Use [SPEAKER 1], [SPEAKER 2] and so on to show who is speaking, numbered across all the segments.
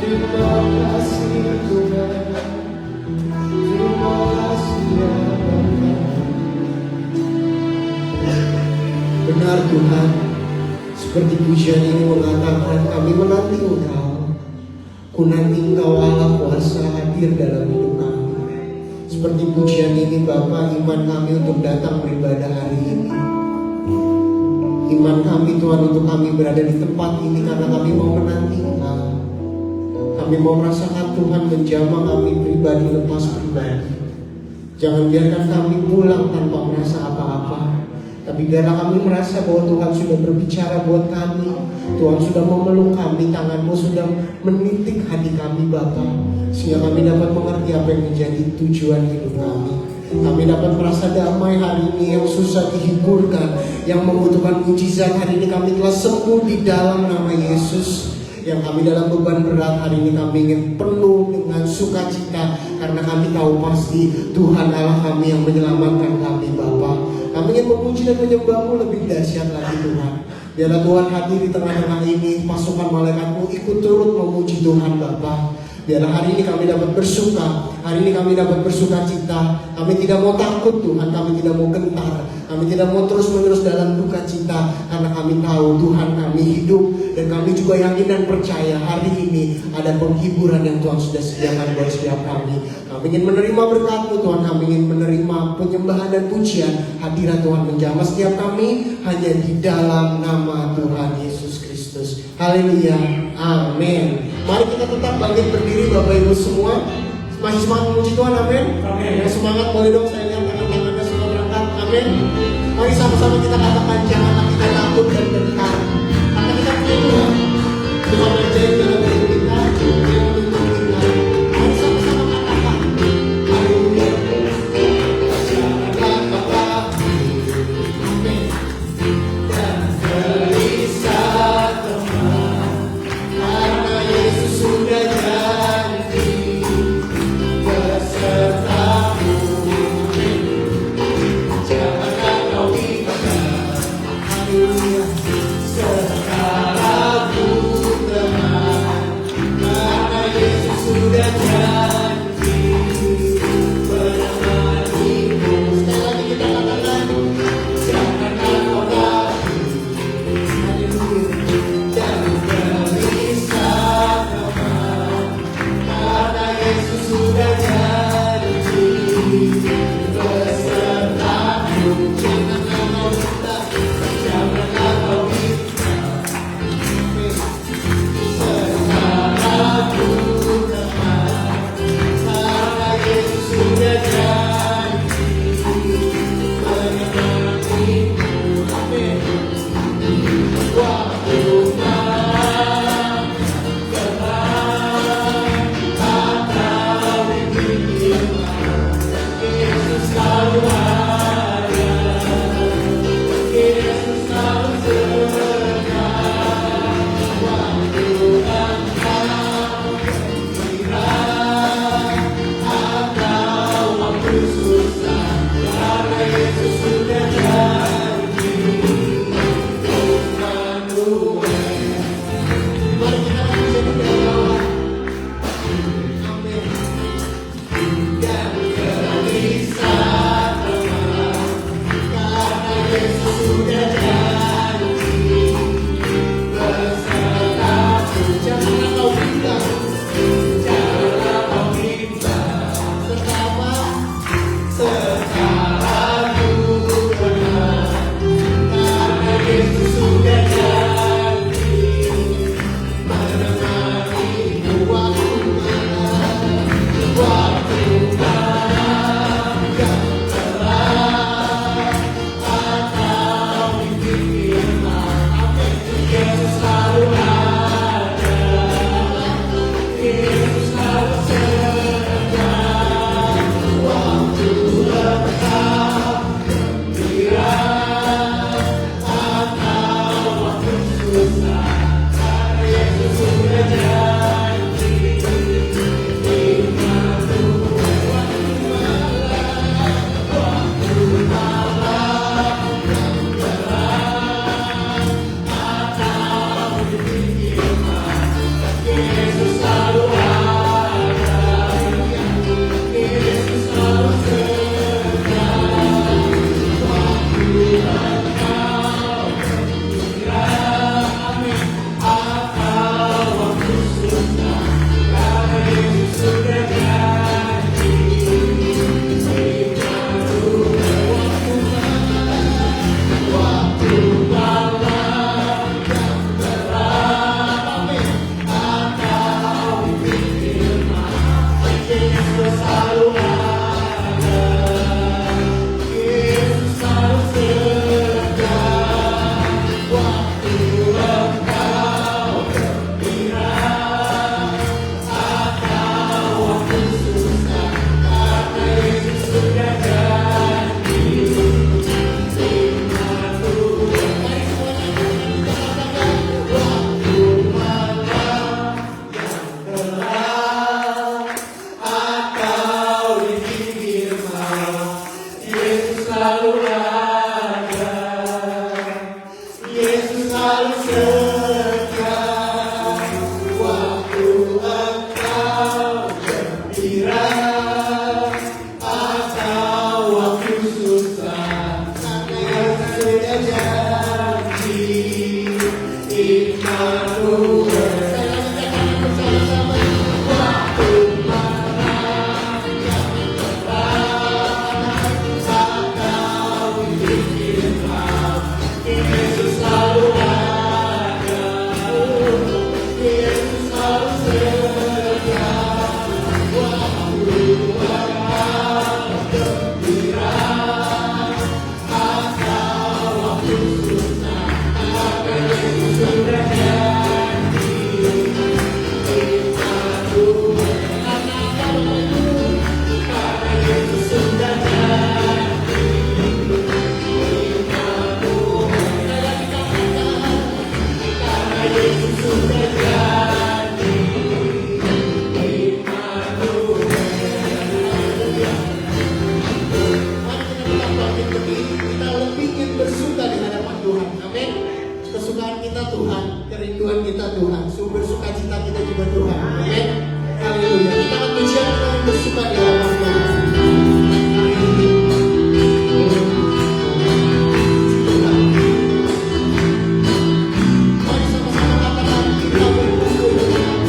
[SPEAKER 1] Terima kasih Tuhan, terima kami menanti Engkau. Ku nanti Engkau Allah kuasa hadir dalam hidup kami. Seperti pujian ini Bapa, iman kami untuk datang beribadah hari ini. Iman kami Tuhan untuk kami berada di tempat ini karena kami mau menanti Engkau. Kami mau merasakan Tuhan menjamah kami pribadi lepas pribadi. Jangan biarkan kami pulang tanpa merasa apa-apa, tapi biarlah kami merasa bahwa Tuhan sudah berbicara buat kami. Tuhan sudah memeluk kami, tangan-Mu sudah menitik hati kami Bapa, sehingga kami dapat mengerti apa yang menjadi tujuan hidup kami. Kami dapat merasa damai hari ini, yang susah dihiburkan, yang membutuhkan mujizat hari ini kami telah sembuh di dalam nama Yesus. Yang kami dalam beban berat hari ini kami ingin penuh dengan sukacita, karena kami tahu pasti Tuhan Allah kami yang menyelamatkan kami Bapa. Kami ingin memuji dan menyembah-Mu lebih dahsyat lagi Tuhan. Biarlah Tuhan hadir di tengah-tengah ini, pasukan malaikat-Mu ikut turut memuji Tuhan Bapa. Biarlah hari ini kami dapat bersuka, hari ini kami dapat bersuka cita. Kami tidak mau takut Tuhan, kami tidak mau gentar, kami tidak mau terus-menerus dalam duka cita, karena kami tahu Tuhan kami hidup. Dan kami juga yakin dan percaya hari ini ada penghiburan yang Tuhan sudah sediakan buat setiap kami. Kami ingin menerima berkat-Mu Tuhan, kami ingin menerima penyembahan dan pujian. Hadirat Tuhan menjamah setiap kami hanya di dalam nama Tuhan Yesus Kristus. Haleluya, amin. Mari kita tetap bangkit berdiri Bapak Ibu semua. Masih semangat memuji Tuhan, amin. Yang semangat boleh dong saya lihat tangan-tangannya semua berangkat, amin. Mari sama-sama kita katakan, janganlah kita takut dan gentar, karena kita punya Tuhan. Tuhan berjanji dalam hidup kita, Dia menuntun kita. Mari sama-sama katakan, haleluya. Janganlah kau takut, amin, dan gelisah teman, karena Yesus sudah janji besertamu. Janganlah kau bimbang, haleluya. Sekarang Kerinduan kita Tuhan, sumber sukacita kita juga Tuhan. Amin. Haleluya. Kita akan pujian, kita akan bersuka di hadapan Tuhan. Mari sama-sama katakan, kita berkumpul bersama.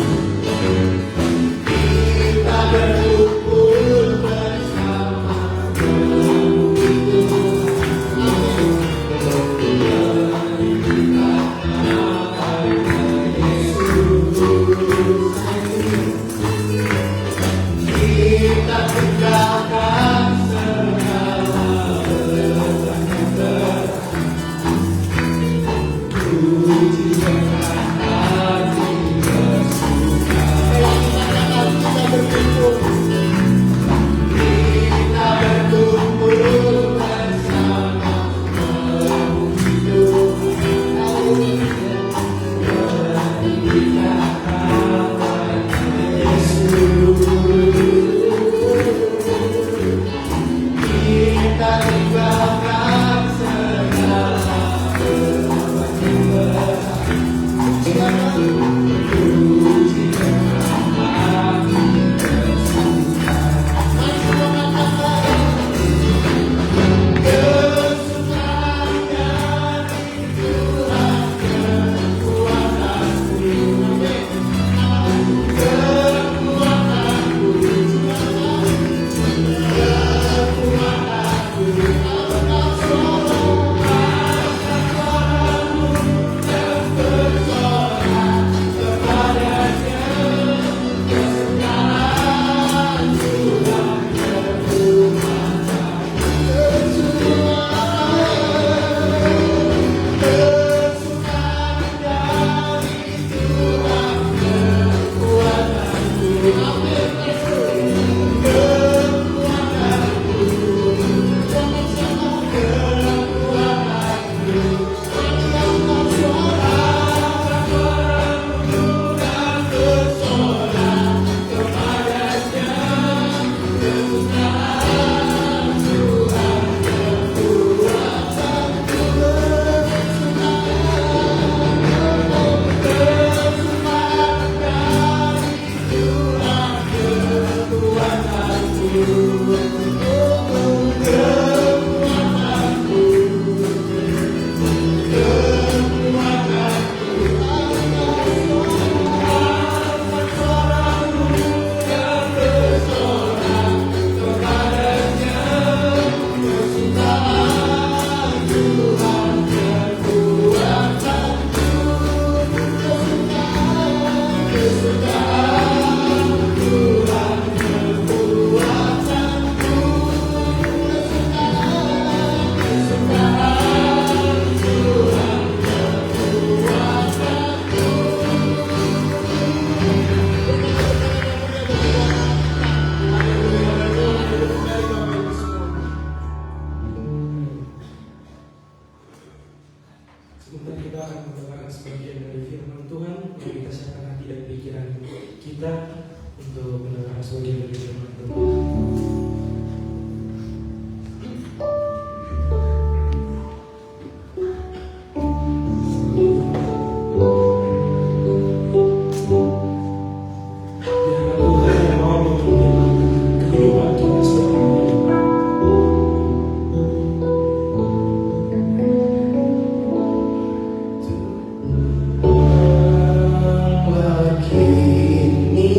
[SPEAKER 2] Kini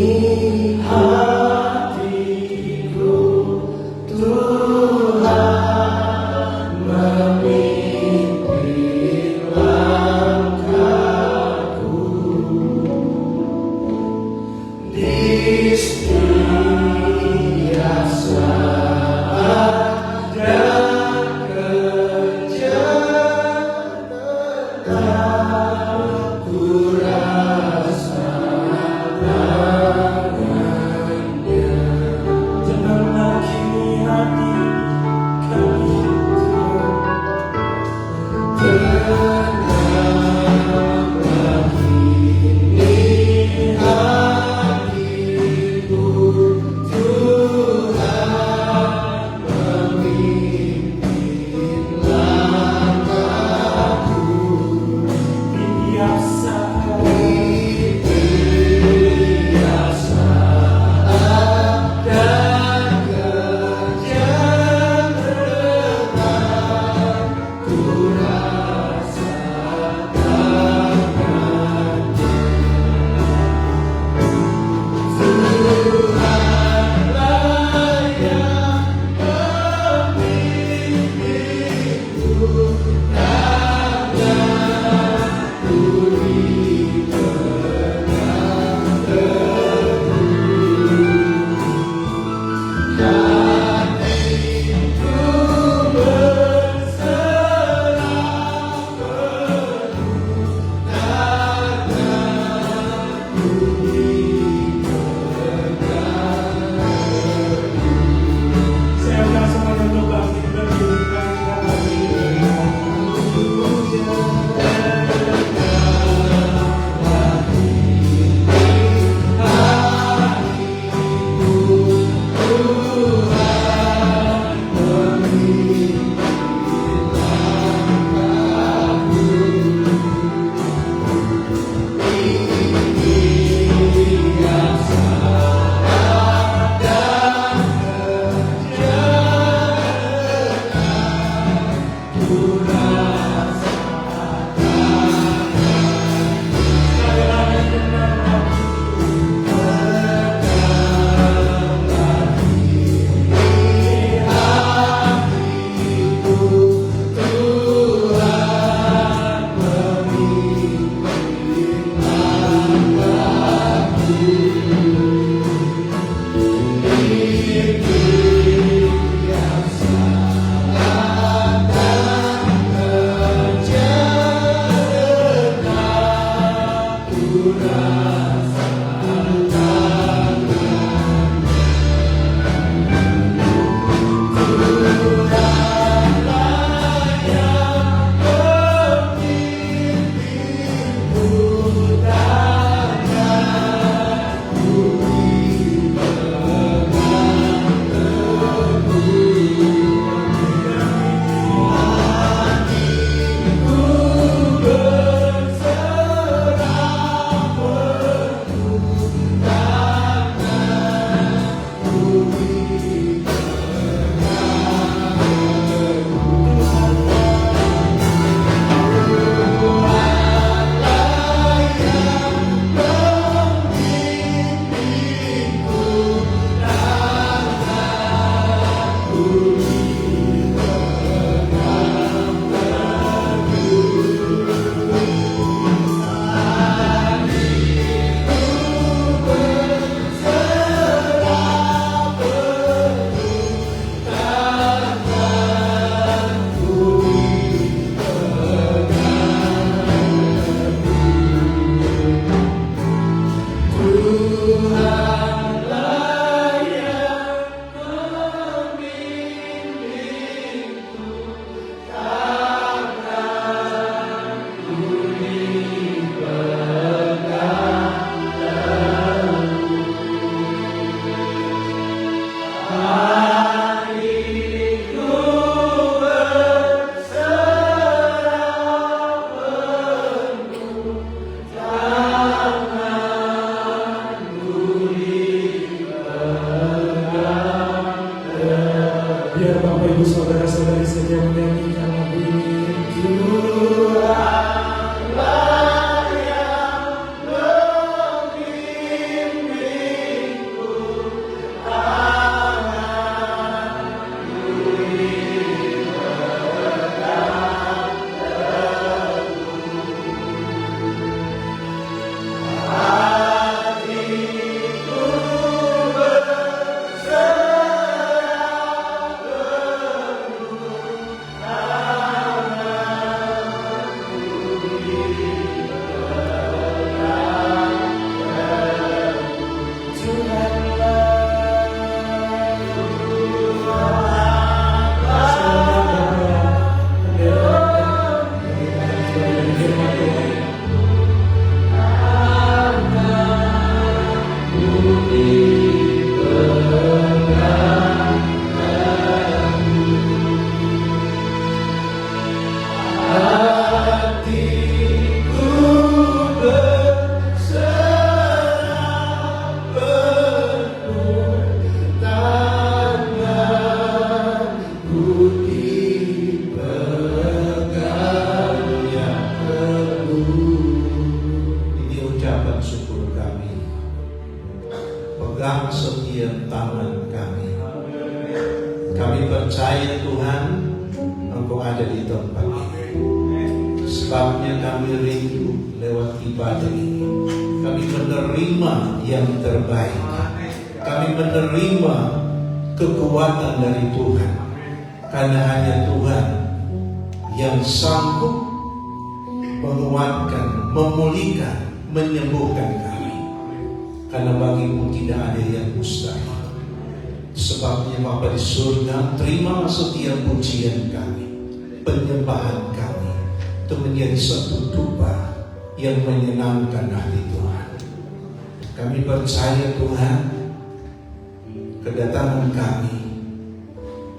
[SPEAKER 2] hatiku
[SPEAKER 1] Hatiku
[SPEAKER 2] pegang setiap tangan kami. Kami percaya Tuhan, Engkau ada di tempat ini. Sebabnya kami rindu lewat ibadah ini. Kami menerima yang terbaik. Kami menerima kekuatan dari Tuhan. Karena hanya Tuhan yang sanggup menguatkan, memulihkan, menyembuhkan kami. Karena bagimu tidak ada yang mustahil. Sebabnya Bapa di surga, terima setiap pujian kami, penyembahan kami, itu menjadi satu tuba yang menyenangkan hati Tuhan. Kami percaya Tuhan, kedatangan kami,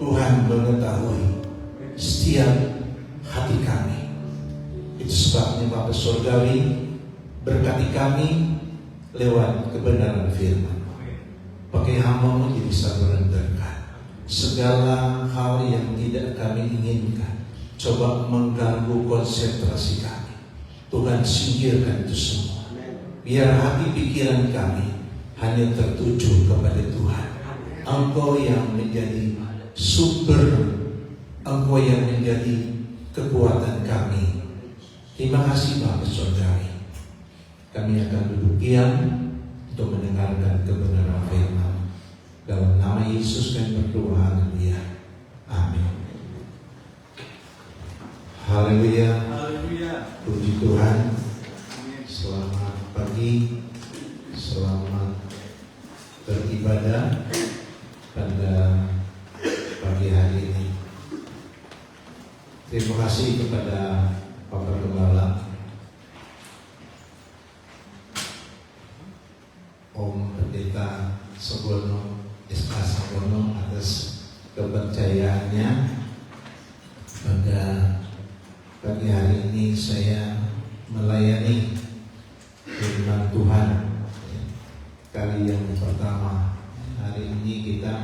[SPEAKER 2] Tuhan mengetahui setiap hati kami. Itu sebabnya Bapa Surgawi, berkati kami lewat kebenaran firman. Pakai hamba-Mu jadi bisa merendahkan segala hal yang tidak kami inginkan, coba mengganggu konsentrasi kami. Tuhan singkirkan itu semua. Biar hati pikiran kami hanya tertuju kepada Tuhan. Engkau yang menjadi sumber, Engkau yang menjadi kekuatan kami. Terima kasih Bapak Saudari. Kami akan duduk diam untuk mendengarkan kebenaran firman. Dalam nama Yesus kami berdoa, haleluya. Amin. Haleluya. Puji Tuhan. Selamat pagi. Selamat beribadah pada pagi hari ini. Terima kasih kepada Bapak Gembala, Om Pendeta Sogono, SK Sogono, atas kepercayaannya. Pada pagi hari ini saya melayani firman Tuhan. Kali yang pertama, hari ini kita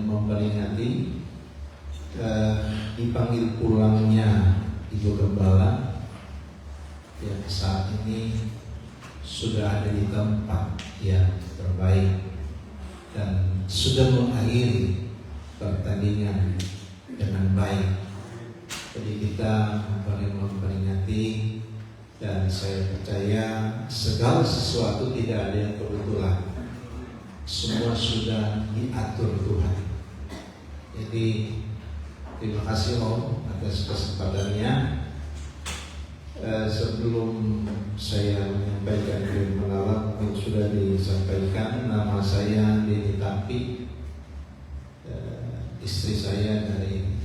[SPEAKER 2] memperingati dipanggil pulangnya Ibu Gembala yang saat ini sudah ada di tempat yang terbaik dan sudah mengakhiri pertandingan dengan baik. Jadi kita memperingati, dan saya percaya segala sesuatu tidak ada yang kebetulan. Semua sudah diatur Tuhan. Jadi terima kasih Om atas kesempatannya. Sebelum saya menyampaikan firman Allah, yang sudah disampaikan, nama saya Deni Tapi, istri saya dari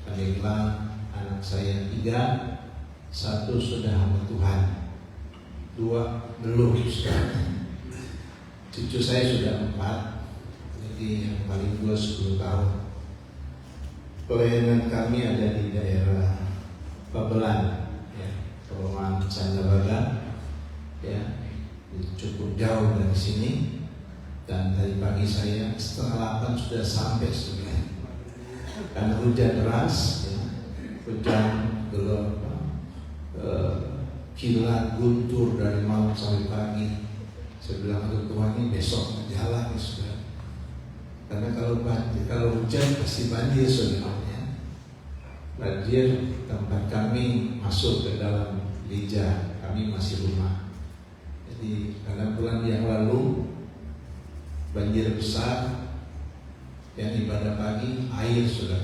[SPEAKER 2] Pandeglang, anak saya 3, 1 sudah hamba Tuhan, 2 belum sudah. Cucu saya sudah 4, jadi yang paling 2 10 tahun. Pelayanan kami ada di daerah Babelan, Perumahan Candabaga, cukup jauh dari sini. Dan tadi pagi saya setengah 8 sudah sampai sebenarnya. Karena hujan deras, hujan gelap, kilat guntur dari malam sampai pagi. Saya bilang ke Tuhan, ini besok jalan nih sudah. Karena kalau hujan pasti banjir sebenarnya. Banjir tempat kami masuk ke dalam lija, kami masih rumah. Jadi pada bulan yang lalu banjir besar, yang ibadah pagi air sudah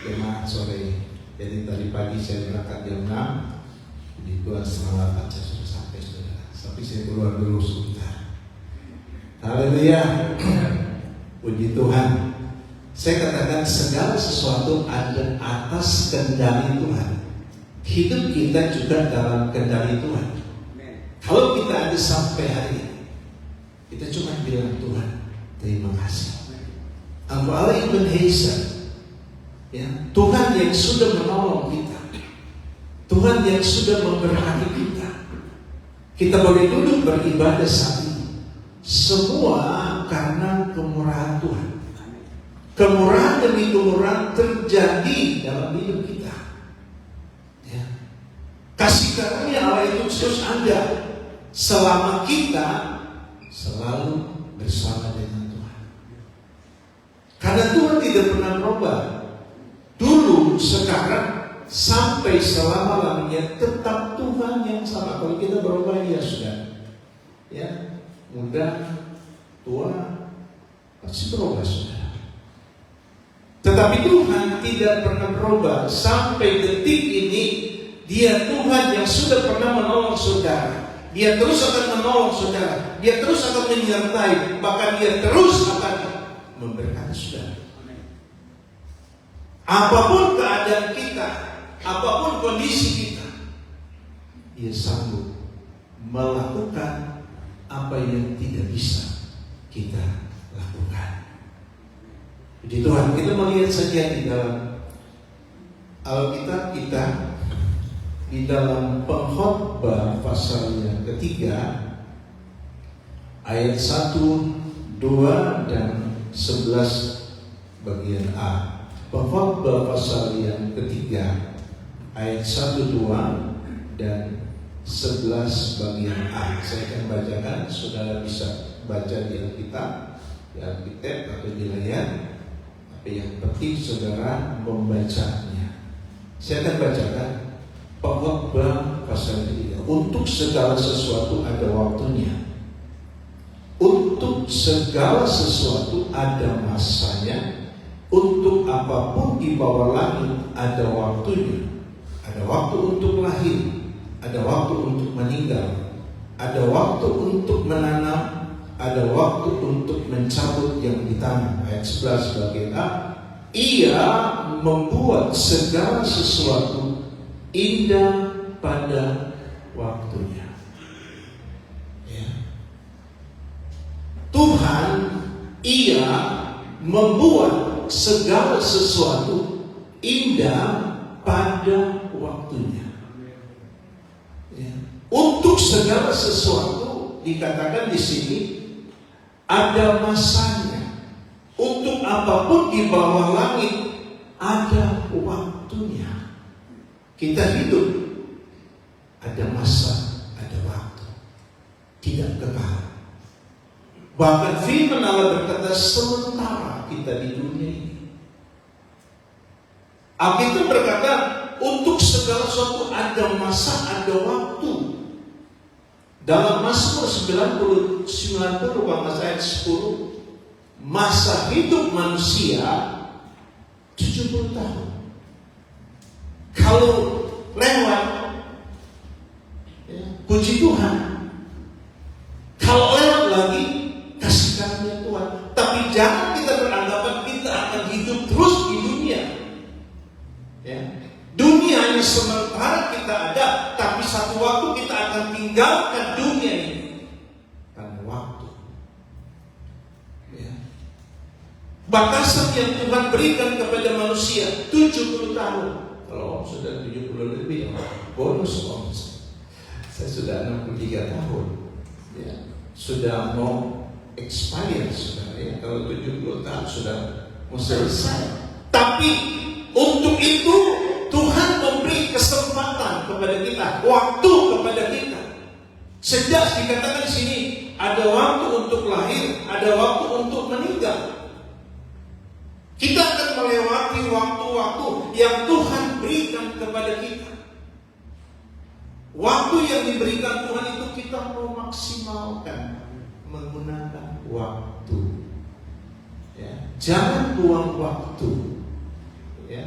[SPEAKER 2] jemaat sore. Jadi tadi pagi saya berangkat jam 6, di keluar setengah 8 saya sudah sampai saudara. Tapi saya keluar dulu sebentar. Haleluya. Puji Tuhan. Saya katakan segala sesuatu ada atas kendali Tuhan. Hidup kita juga dalam kendali Tuhan. Kalau kita ada sampai hari ini, kita cuma bilang Tuhan, terima kasih. Engkau Allah yang menghesa. Tuhan yang sudah menolong kita, Tuhan yang sudah memberkati kita. Kita boleh duduk beribadah saat ini, semua karena kemurahan Tuhan. Kemurahan demi kemurahan terjadi dalam hidup kita. Kasih karunia Allah itu terus ada selama kita selalu bersama dengan Tuhan. Karena Tuhan tidak pernah berubah. Dulu, sekarang, sampai selama-lamanya tetap Tuhan yang sama. Kalau kita berubah, ya sudah. Ya, muda, tua, pasti berubah, sudah. Tetapi Tuhan tidak pernah berubah. Sampai detik ini, Dia Tuhan yang sudah pernah menolong saudara. Dia terus akan menolong saudara. Dia terus akan menyertai. Bahkan Dia terus akan memberkati saudara. Apapun keadaan kita, apapun kondisi kita, Dia sanggup melakukan apa yang tidak bisa kita lakukan. Puji Tuhan. Kita melihat saja di dalam Alkitab kita, di dalam Pengkhotbah pasal yang ketiga, ayat 1, 2, dan 11 bagian A. Pengkhotbah pasal yang ketiga, ayat 1, 2, dan 11 bagian A. Saya akan bacakan, saudara bisa baca di Alkitab, di Alkitab atau di layar. Tapi yang penting saudara membacanya. Saya akan bacakan Pengkhotbah pasal 3. Untuk segala sesuatu ada waktunya. Untuk segala sesuatu ada masanya. Untuk apapun di bawah langit ada waktunya. Ada waktu untuk lahir, ada waktu untuk meninggal, ada waktu untuk menanam, ada waktu untuk mencabut yang ditanam. Ayat 11 bagian A. Ia membuat segala sesuatu indah pada waktunya. Ya. Tuhan, Ia membuat segala sesuatu indah pada waktunya. Ya. Untuk segala sesuatu dikatakan di sini ada masanya. Untuk apapun di bawah langit ada waktunya. Kita hidup ada masa, ada waktu, tidak kekal. Bahkan firman Allah berkata sementara kita di dunia ini. Alkitab berkata untuk segala sesuatu ada masa, ada waktu. Dalam Mazmur 90 ayat 10, masa hidup manusia 70 tahun. Kalau lewat, ya, puji Tuhan. Kalau lewat lagi, kasih karunia Tuhan. Tapi jangan kita beranggapan kita akan hidup terus di dunia. Ya. Dunia yang sementara kita ada, tapi satu waktu kita akan tinggalkan dunia ini karena waktu. Ya. Batasan yang Tuhan berikan kepada manusia 70 tahun. Kalau sudah 70 lebih, bonus om. Saya sudah 63 tahun. Ya. Sudah mau expired sudah. Ya. Kalau 70 tahun sudah mau selesai. Tapi untuk itu Tuhan memberi kesempatan kepada kita, waktu kepada kita. Sejak dikatakan di sini ada waktu untuk lahir, ada waktu untuk meninggal. Kita akan melewati waktu-waktu yang Tuhan berikan kepada kita. Waktu yang diberikan Tuhan itu kita mau maksimalkan menggunakan waktu. Ya. Jangan buang waktu. Ya.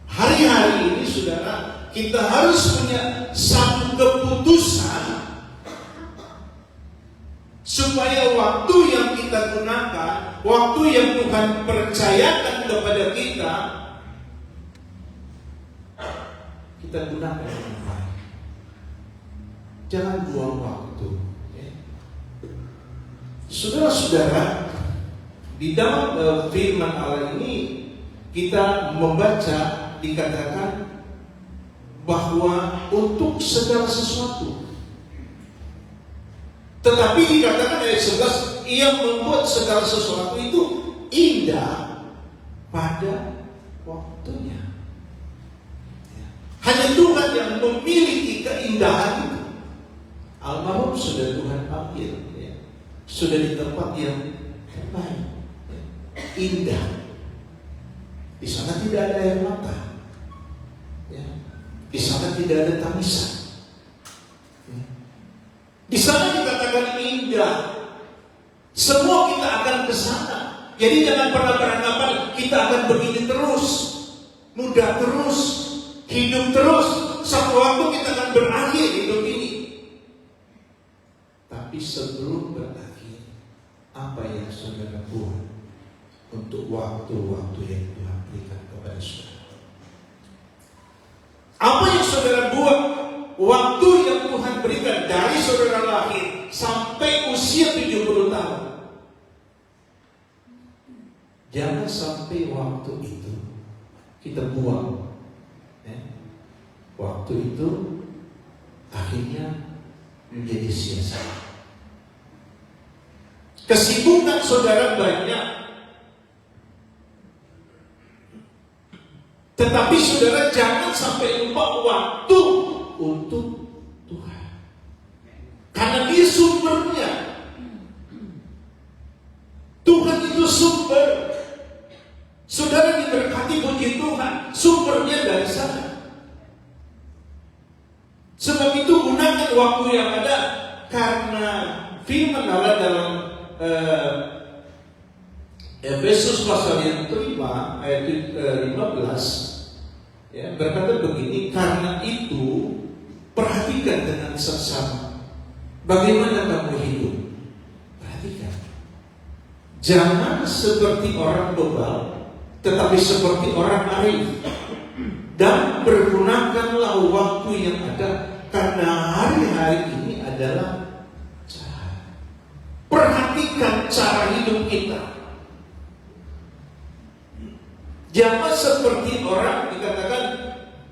[SPEAKER 2] Hari-hari ini saudara, kita harus punya satu keputusan supaya waktu yang kita gunakan, waktu yang Tuhan percayakan kepada kita gunakan dengan baik. Jangan buang waktu. Saudara-saudara, di dalam firman Allah ini kita membaca dikatakan bahwa untuk segala sesuatu. Tetapi dikatakan ayat 11, Ia membuat segala sesuatu itu indah pada waktunya. Hanya Tuhan yang memiliki keindahan itu. Almarhum sudah Tuhan panggil, ya. sudah di tempat yang terbaik, indah. Di sana tidak ada air mata, ya. Di sana tidak ada tangisan, ya. Di sana dikatakan indah. Semua kita akan ke sana. Jadi jangan pernah beranggapan kita akan begini terus, mudah terus, hidup terus. Satu waktu kita akan berakhir hidup ini. Tapi sebelum berakhir, apa yang saudara buat untuk waktu-waktu yang Tuhan berikan kepada saudara? Apa yang saudara buat waktu yang Tuhan berikan dari saudara lahir sampai usia 70 tahun? Jangan sampai waktu itu kita buang, ya. Waktu itu akhirnya menjadi sia-sia. Kesibukan saudara banyak, tetapi saudara jangan sampai lupa waktu untuk Tuhan, karena Dia sumbernya. Tuhan itu sumber. Saudara diberkati, puji Tuhan, sumbernya dari sana. Sebab itu gunakan waktu yang ada, karena firman Allah dalam Efesus pasal yang kelima ayat 15, ya, berkata begini, karena itu perhatikan dengan seksama bagaimana kamu hidup. Perhatikan, jangan seperti orang bebal, tetapi seperti orang arif, dan pergunakanlah waktu yang ada, karena hari-hari ini adalah jahat. Perhatikan cara hidup kita. Jangan seperti orang, dikatakan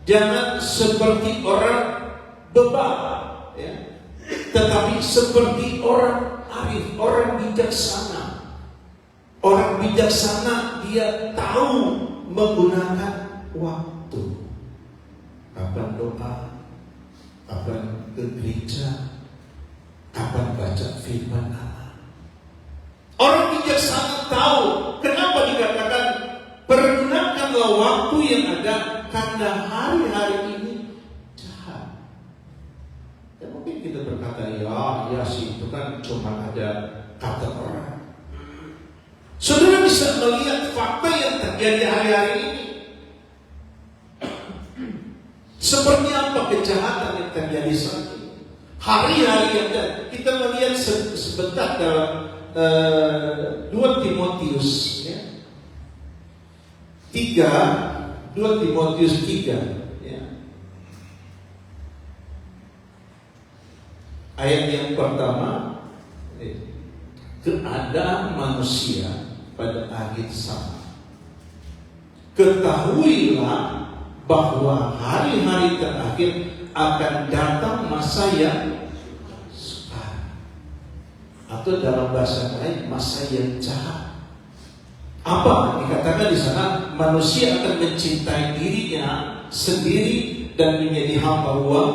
[SPEAKER 2] jangan seperti orang bebal, ya, tetapi seperti orang arif, orang bijaksana. Orang bijaksana dia tahu menggunakan waktu. Kapan doa, kapan ke gereja, kapan baca firman Allah. Orang bijaksana tahu. Kenapa dikatakan pergunakanlah waktu yang ada, karena hari-hari ini jahat. Ya mungkin kita berkata, ya sih itu kan cuma ada kata orang. Saudara bisa melihat fakta yang terjadi hari-hari ini. Seperti apa kejahatan yang terjadi saat ini. Hari-hari yang terjadi. Kita melihat sebentar dalam 2 Timotius, ya. 2 Timotius 3, ya. Ayat yang pertama, keadaan manusia pada akhir zaman. Ketahuilah bahwa hari-hari terakhir akan datang masa yang sukar, atau dalam bahasa lain masa yang jahat. Apa dikatakan di sana? Manusia akan mencintai dirinya sendiri dan menjadi hamba uang.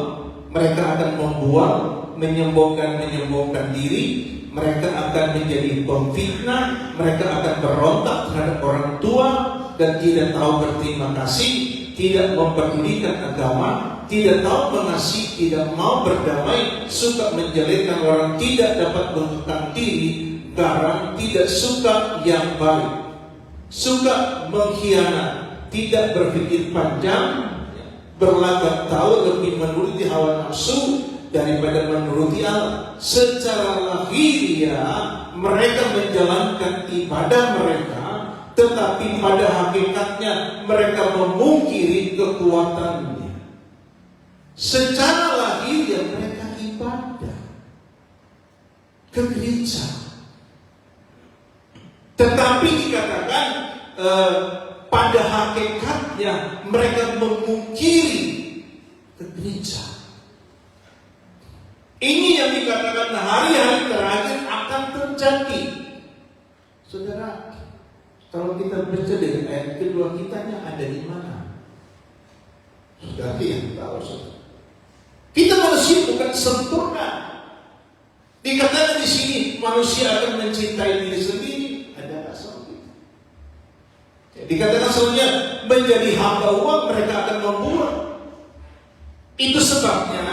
[SPEAKER 2] Mereka akan membuang, menyombongkan diri. Mereka akan menjadi pemfitnah, mereka akan berontak terhadap orang tua dan tidak tahu berterima kasih, tidak mempedulikan agama, tidak tahu mengasihi, tidak mau berdamai, suka menjelekkan orang, tidak dapat mengekang diri, garang, tidak suka yang baik, suka mengkhianat, tidak berpikir panjang, berlagak tahu, lebih menuruti hawa nafsu daripada menuruti Allah. Secara lahiriah mereka menjalankan ibadah mereka, tetapi pada hakikatnya mereka memungkiri kekuatannya. Secara lahiriah mereka ibadah ke gereja, tetapi dikatakan pada hakikatnya mereka memungkiri ke gereja. Ini yang dikatakan hari-hari terakhir akan terjadi. Saudara, kalau kita baca dari ayat kedua, kitanya ada di mana? Saudara yang tahu, saudara. Kita manusia bukan sempurna. Dikatakan di sini manusia akan mencintai diri sendiri. Ada asal itu. Dikatakan selanjutnya menjadi hamba uang mereka akan membuat. Itu sebabnya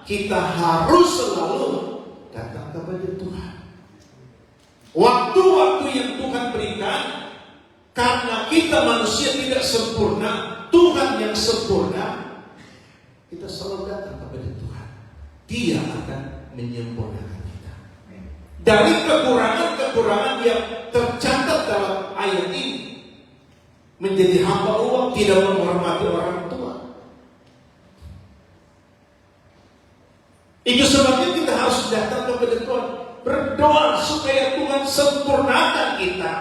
[SPEAKER 2] kita harus selalu datang kepada Tuhan. Waktu-waktu yang Tuhan berikan, karena kita manusia tidak sempurna, Tuhan yang sempurna, kita selalu datang kepada Tuhan. Dia akan menyempurnakan kita. Dari kekurangan-kekurangan yang tercatat dalam ayat ini, menjadi hamba uang, tidak menghormati orang tua. Itu sebabnya kita harus datang kepada Tuhan, berdoa supaya Tuhan sempurnakan kita,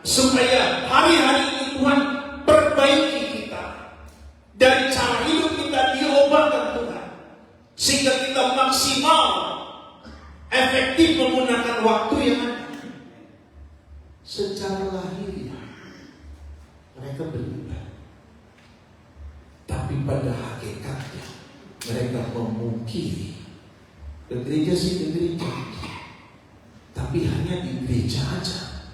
[SPEAKER 2] supaya hari-hari ini Tuhan perbaiki kita, dari cara hidup kita diubahkan Tuhan, sehingga kita maksimal efektif menggunakan waktu yang ada. Secara lahiriah mereka beribadah, tapi pada hakikatnya mereka memungkiri. Ke gereja sih ke gereja, tapi hanya di gereja aja.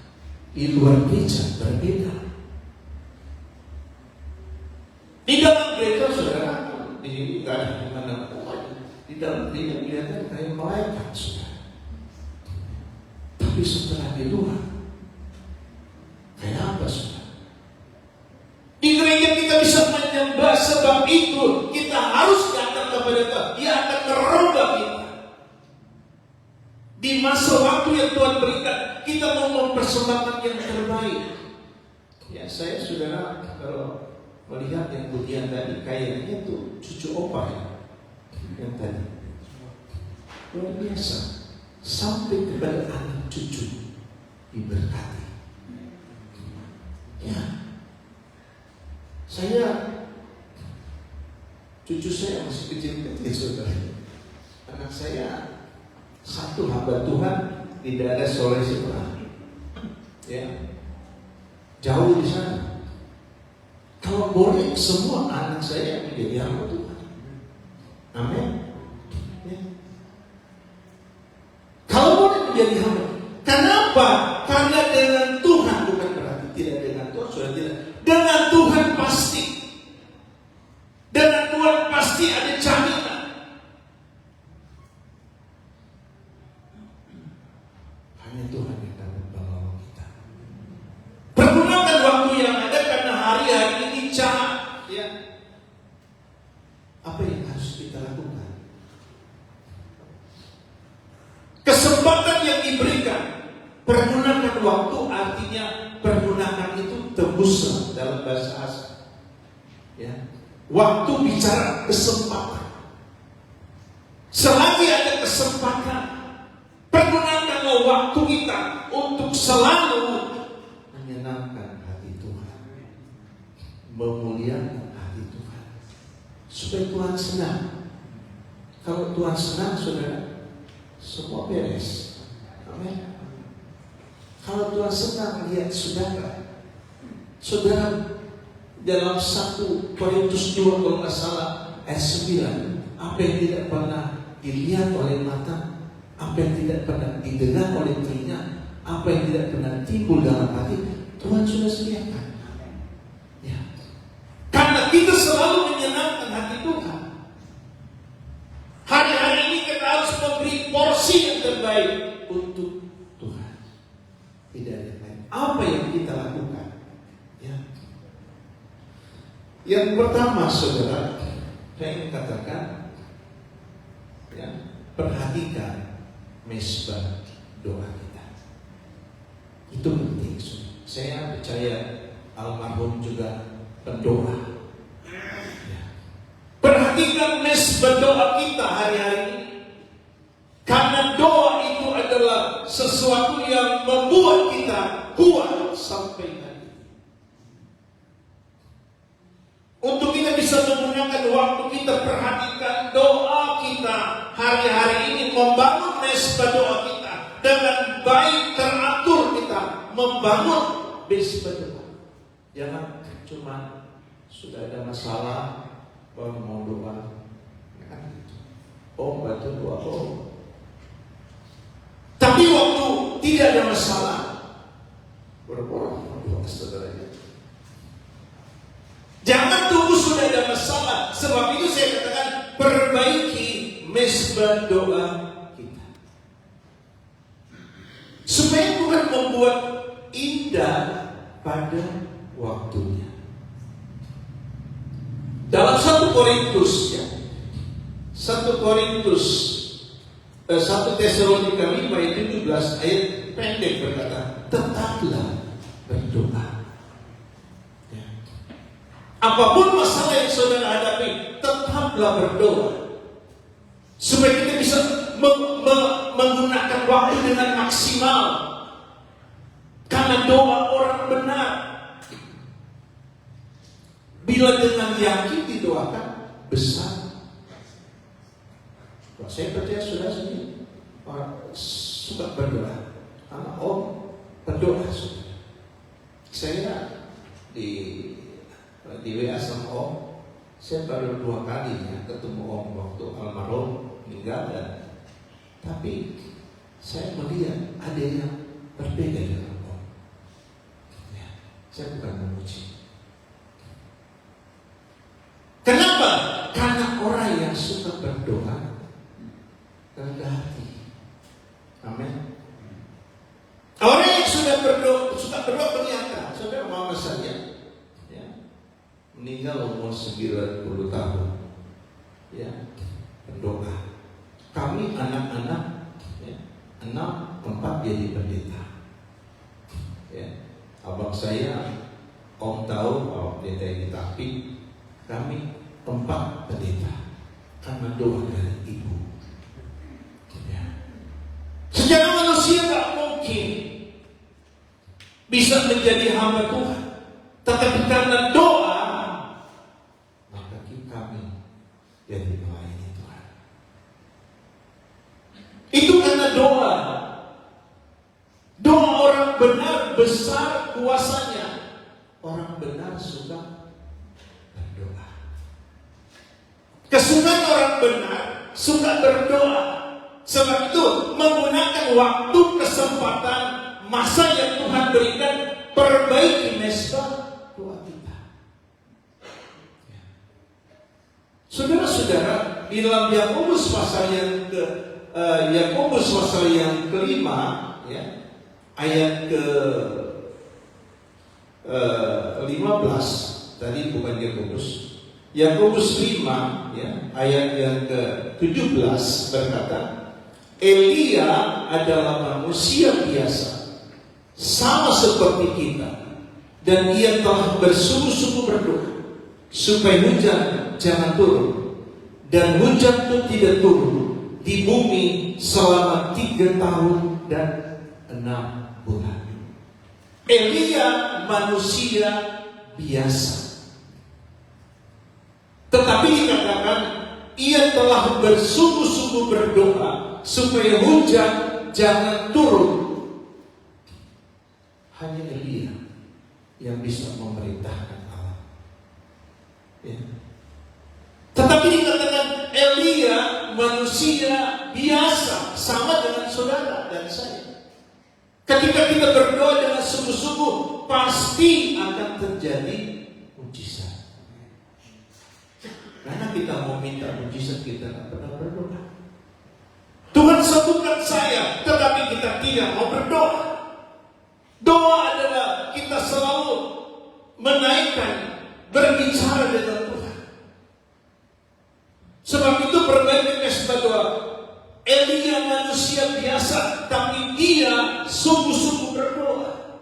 [SPEAKER 2] Di luar gereja berbeda. Di dalam gereja saudara, di nggak ada mana pokoknya. Di dalam gereja kelihatan kayak malaikat saudara. Tapi setelah di luar, kayak apa saudara? Di gereja kita bisa menyembah, sebab itu kita harus datang kepada Tuhan. Dia akan merubah kita. Di masa waktu yang Tuhan berikan, kita mau mempersembahkan yang terbaik. Ya, saya saudara kalau melihat yang pujian tadi, kayaknya itu cucu opa ya, yang tadi luar biasa, sampai kepada anak cucu diberkati. Ya, cucu saya masih kecil-kecil saudara. Anak saya satu hamba Tuhan di daerah Sulawesi Tengah, ya, jauh di sana. Kalau boleh semua anak saya menjadi hamba Tuhan. Amin. Ya. Kalau boleh menjadi hamba. Kenapa? Karena dengan Tuhan, bukan berarti tidak dengan Tuhan, sudah tidak. Dengan Tuhan pasti. Dengan Tuhan pasti ada jaminan. Hanya Tuhan yang dapat menolong kita. Pergunakan waktu yang ada, karena hari-hari ini jahat. Ya. Apa yang harus kita lakukan? Kesempatan yang diberikan, pergunakan waktu, artinya pergunakan itu tebuslah dalam bahasa asing. Ya. Waktu bicara kesempatan. Selagi ada kesempatan, pergunakanlah waktu kita untuk selalu menyenangkan hati Tuhan, memuliakan hati Tuhan, supaya Tuhan senang. Kalau Tuhan senang, saudara, semua beres. Amin. Kalau Tuhan senang lihat saudara dalam 1 Korintus 2 kalau nggak salah ayat 9, apa yang tidak pernah dilihat oleh mata, apa yang tidak pernah didengar oleh telinga, apa yang tidak pernah timbul dalam hati, Tuhan sudah sediakan. Ya. Karena kita selalu menyenangkan hati Tuhan. Hari-hari ini kita harus memberi porsi yang terbaik untuk Tuhan. Tidak ada lain. Apa yang kita lakukan? Ya. Yang pertama, saudara, saya ingin katakan, ya, perhatikan mesbah doa kita. Itu penting. Saya percaya almarhum juga pendoa. Ya. Perhatikan mesbah doa kita hari-hari ini, karena doa itu adalah sesuatu yang membuat kita kuat sampai hari. Untuk kita bisa menggunakan waktu kita, perhatikan doa kita hari-hari ini, membangun mesbah doa kita dengan baik, teratur kita membangun mesbah doa. Jangan cuma sudah ada masalah baru mau doa. Oh, bantu doa. Oh, Tapi waktu tidak ada masalah, berapa orang berdoa, saudaranya? Jangan tunggu sudah ada masalah. Sebab itu saya katakan, perbaiki mezbah doa kita, supaya bukan membuat indah pada waktunya. Dalam 1 Korintus ya, 1 Tesalonika 5 ayat 17, ayat pendek berkata, tetaplah berdoa. Ya. Apapun masalah yang saudara hadapi, tetaplah berdoa, supaya kita bisa menggunakan waktu dengan maksimal. Karena doa orang benar, bila dengan yakin didoakan, besar. Saya percaya saudara sendiri suka berdoa, karena berdoa saudara. Saya di WA sama saya baru 2 kali ya ketemu waktu almarhum meninggal, tapi saya melihat ada yang berbeda dengan ya, saya bukan memuji. Kenapa? Karena orang yang suka berdoa rendah hati. Amin. Orang yang suka berdoa kelihatan. Saudara mama saya ya, meninggal umur 90 tahun. Ya, berdoa. Kami anak-anak ya, 4 jadi pendeta. Ya, abang saya, om tahu bahwa pendeta ini, tapi kami 4 pendeta karena doa dari ibu. Secara manusia tak mungkin bisa menjadi hamba Tuhan, tetapi karena doa, maka kami jadi melayani Tuhan. Itu karena doa. Doa orang benar besar kuasanya. Orang benar suka berdoa. Kesukaan orang benar suka berdoa. Sebab itu menggunakan waktu, kesempatan, masa yang Tuhan berikan, perbaiki mezbah doa kita. Saudara-saudara, di dalam Yakobus pasal yang kelima, ya, ayat ke 15, tadi bukan Yakobus 5, ya, ayat yang ke 17 berkata, Elia adalah manusia biasa, sama seperti kita, dan ia telah bersungguh-sungguh berdoa supaya hujan jangan turun, dan hujan itu tidak turun di bumi selama 3 tahun dan 6 bulan. Elia manusia biasa, tetapi dikatakan ia telah bersungguh-sungguh berdoa supaya hujan jangan turun. Hanya Elia yang bisa memerintahkan Allah. Ya. Tetapi dikatakan Elia manusia biasa, sama dengan saudara dan saya. Ketika kita berdoa dengan sungguh-sungguh, pasti akan terjadi mujizat. Karena kita mau minta mujizat, kita tidak pernah berdoa. Tuhan sembuhkan saya, tetapi kita tidak mau berdoa. Doa adalah kita selalu menaikkan, berbicara dengan Tuhan. Sebab itu perbaiki mezbah doa. Elia manusia biasa, tapi dia sungguh-sungguh berdoa.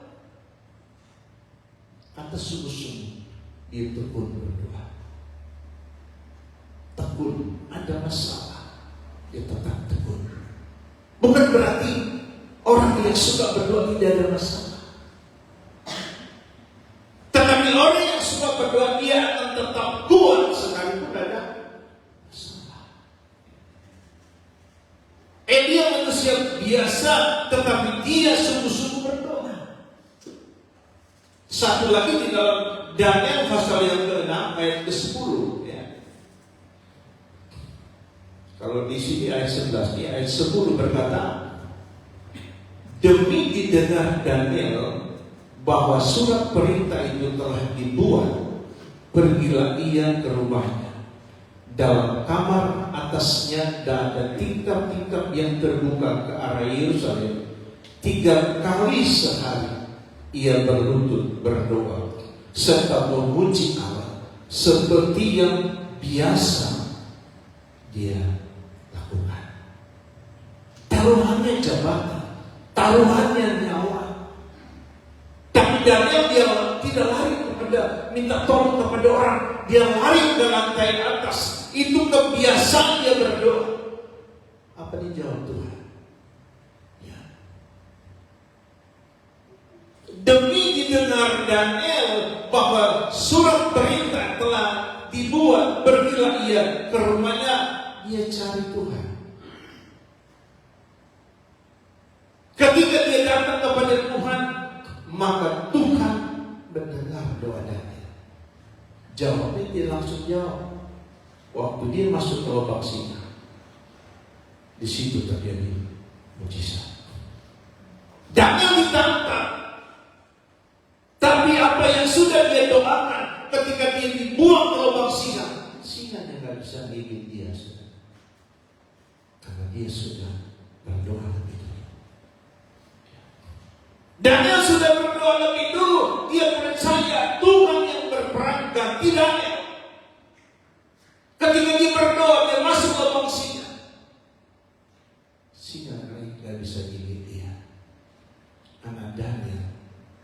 [SPEAKER 2] Kata sungguh-sungguh, dia tekun berdoa. Tekun, ada masalah, dia tetap tekun. Bukan berarti orang yang suka berdoa tidak ada masalah. Tetapi orang yang suka berdoa, dia akan tetap kuat sekalipun ada masalah. Elia manusia biasa, tetapi dia sungguh-sungguh berdoa. Satu lagi di dalam Daniel pasal yang ke-6 ayat ke-10, ya. Kalau di sini ayat 11, di ayat 10 berkata, demi didengar Daniel bahwa surat perintah itu telah dibuat, pergilah ia ke rumahnya. Dalam kamar atasnya ada tingkap-tingkap yang terbuka ke arah Yerusalem. 3 kali sehari ia berlutut berdoa serta memuji Allah seperti yang biasa dia lakukan. Taruhannya jabatan, taruhannya nyawa. Tapi Daniel dia tidak lari kepada minta tolong kepada orang, dia lari ke lantai atas. Itu kebiasaan dia berdoa. Apa dijawab Tuhan? Ya. Demi didengar Daniel bahwa surat perintah telah dibuat, pergilah ia ke rumahnya, dia cari Tuhan. Ketika dia datang kepada Tuhan, maka Tuhan mendengar doa Daniel. Jawabnya dia langsung jawab. Waktu dia masuk ke lubang singa, di situ terjadi mujizat. Daniel ditantang, tapi apa yang sudah dia doakan ketika dia dibuang ke lubang singa, singanya nggak bisa gigit dia, sudah. Karena dia sudah berdoa lebih dulu. Daniel sudah berdoa lebih dulu. Dia percaya Tuhan yang berperang ganti Daniel. Ketika dia berdoa, dia masuk ke lubang singa. Singa nggak bisa gigit dia. Karena Daniel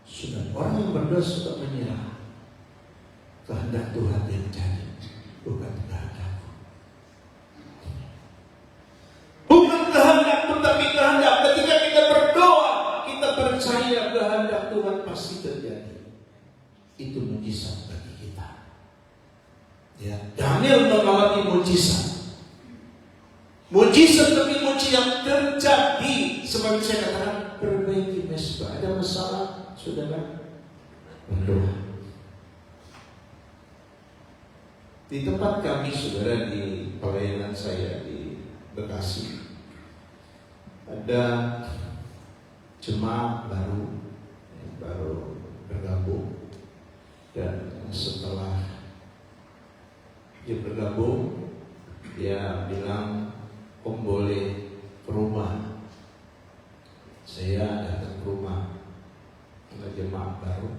[SPEAKER 2] sudah, orang yang berdoa sudah menyerah. Kehendak Tuhan yang jadi, bukan kehendakku. Bukan kehendakku, tapi kehendak. Ketika kita berdoa, kita percaya kehendak Tuhan pasti terjadi. Itu mujizat bagi kita. Ya, Daniel mengalami mujizat. Mujizat demi mujizat yang terjadi. Seperti saya katakan, perbaiki mesbah. Ada masalah, saudara, berdoa. Di tempat kami, saudara, di pelayanan saya di Bekasi, ada jemaat baru yang baru bergabung, dan setelah dia bergabung, dia bilang, "Om boleh ke rumah." Saya datang ke rumah, ada jemaat baru.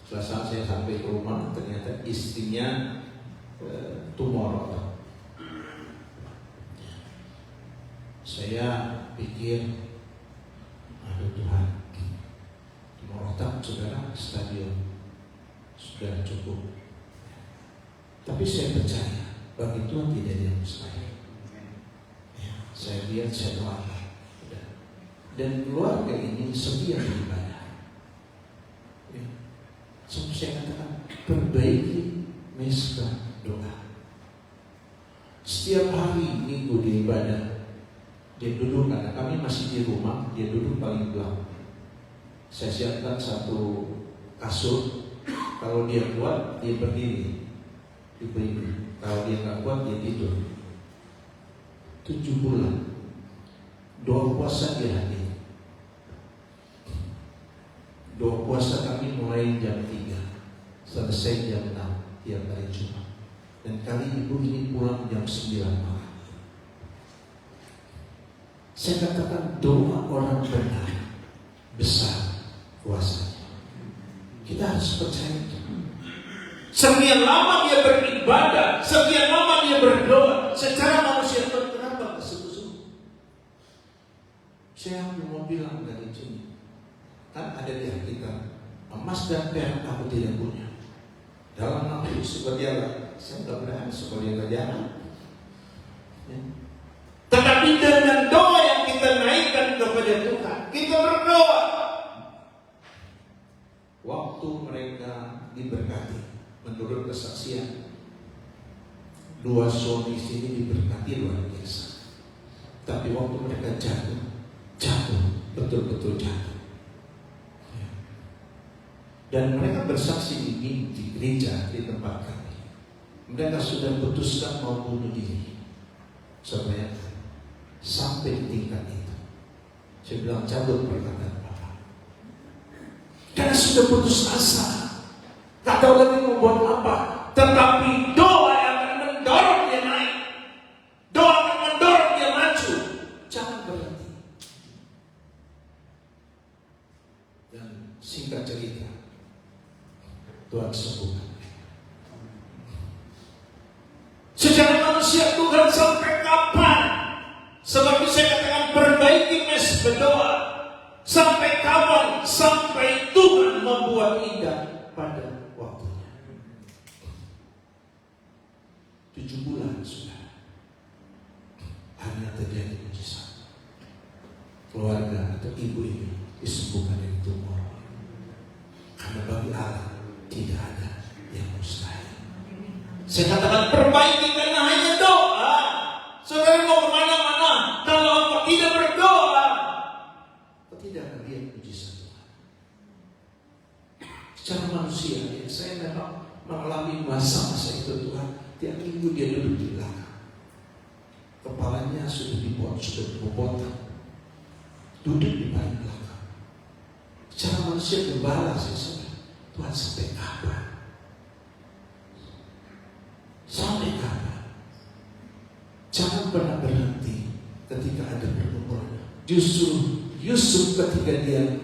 [SPEAKER 2] Setelah saat saya sampai ke rumah, ternyata istrinya tumor otak. Saya pikir, aduh Tuhan, tumor otak saudara stadium sudah cukup. Tapi saya percaya bagi Tuhan tidak ada yang mustahil. Ya, saya lihat, saya doakan, dan keluarga ini setia beribadah. Ya. So, saya katakan, perbaiki mesbah doa. Setiap hari minggu di ibadah, dia duduk, karena kami masih di rumah, dia duduk paling belakang. Saya siapkan satu kasur, kalau dia kuat dia berdiri, diberi. Kalau dia nggak kuat dia tidur. 7 bulan doa puasa dia hadir. Doa puasa kami mulai jam 3 selesai jam 6 tiap hari Jumat. Dan kali ibu ini pulang jam 9 malam. Saya katakan, doa orang benar besar kuasanya. Kita harus percaya itu. Sekian lama dia beribadah, sekian lama dia berdoa, secara manusia kenapa kesungguh-sungguh? Saya mau bilang dari sini, kan ada di Alkitab, emas dan perak aku tidak punya. Dalam nama Yesus berjalan, saya tidak berani supaya berjalan. Ya. Tetapi dengan doa yang kita naikkan kepada Tuhan, kita berdoa. Waktu mereka diberkati, menurut kesaksian, 2 suami istri ini diberkati luar biasa. Tapi waktu mereka jatuh, betul-betul jatuh. Ya. Dan mereka bersaksi di gereja di tempat kami. Mereka sudah putuskan mau bunuh diri. Supaya sampai di tingkat itu. Saya bilang cabut perkataan Bapak. Karena sudah putus asa. Tak tahu lagi mau buat apa. Tetapi doa yang akan mendorong dia naik. Doa akan mendorong dia maju. Jangan berhenti. Dan singkat cerita, Tuhan sembuhkan. Secara manusia Tuhan sampai kapan? Sebab itu saya katakan perbaiki mes berdoa. Sampai kapan? Sampai Tuhan membuat indah pada waktunya. 7 bulan sudah. Hanya terjadi mujizat. Keluarga atau ibu ini disembuhkan dari tumor. Karena bagi Allah tidak ada yang mustahil. Saya katakan perbaiki karena hanya doa. Saudara mau kemana-mana, kalau engkau tidak berdoa, engkau tidak akan lihat mujizat Tuhan. Secara manusia, ya, saya memang mengalami masa-masa itu Tuhan. Tiap minggu dia duduk di belakang. Kepalanya sudah dibuat, sudah dipotong. Duduk di paling belakang. Secara manusia gembala, saya saudara. Tuhan sampai kapan? Sampai kapan? Jangan pernah berhenti ketika ada pergumulan. Justru Yusuf ketika dia